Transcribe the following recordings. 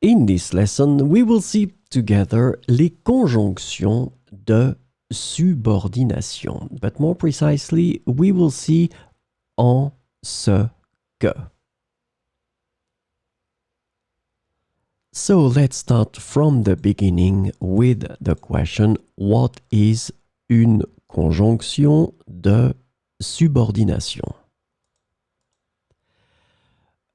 In this lesson, we will see together les conjonctions de subordination. But more precisely, we will see en ce que. So let's start from the beginning with the question, what is une conjonction de subordination?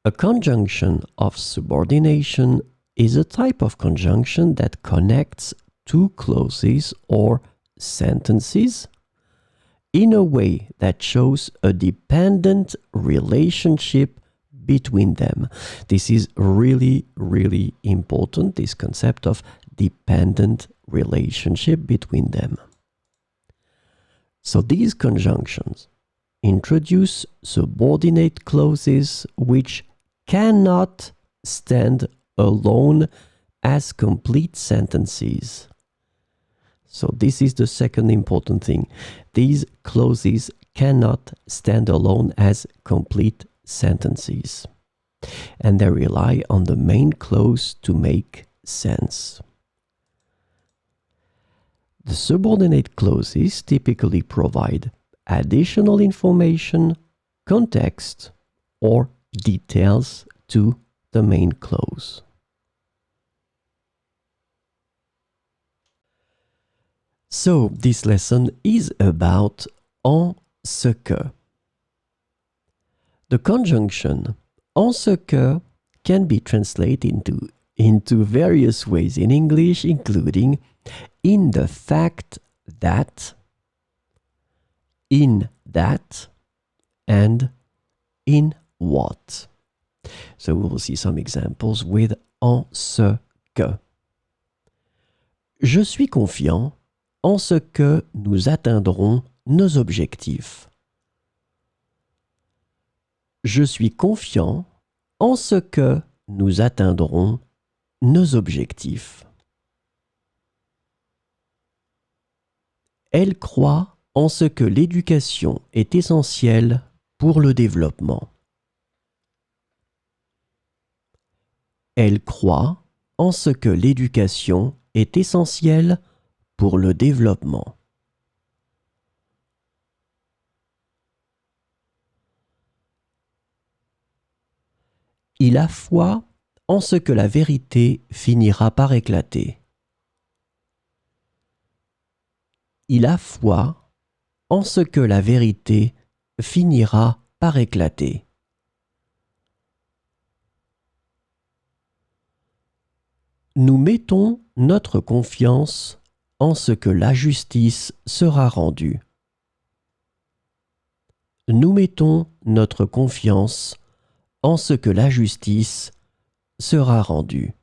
A conjunction of subordination is a type of conjunction that connects two clauses or sentences in a way that shows a dependent relationship between them. This is really, really important, this concept of dependent relationship between them. So these conjunctions introduce subordinate clauses which cannot stand alone as complete sentences. So this is the second important thing. These clauses cannot stand alone as complete sentences, and they rely on the main clause to make sense. The subordinate clauses typically provide additional information, context, or details to the main clause. So this lesson is about en ce que. The conjunction en ce que can be translated into various ways in English, including in the fact that, in that, and in what. So we will see some examples with en ce que. Je suis confiant en ce que nous atteindrons nos objectifs. Je suis confiant en ce que nous atteindrons nos objectifs. Elle croit en ce que l'éducation est essentielle pour le développement. Elle croit en ce que l'éducation est essentielle pour le développement. Il a foi en ce que la vérité finira par éclater. Il a foi en ce que la vérité finira par éclater. Nous mettons notre confiance en ce que la justice sera rendue. Nous mettons notre confiance en ce que la justice sera rendue.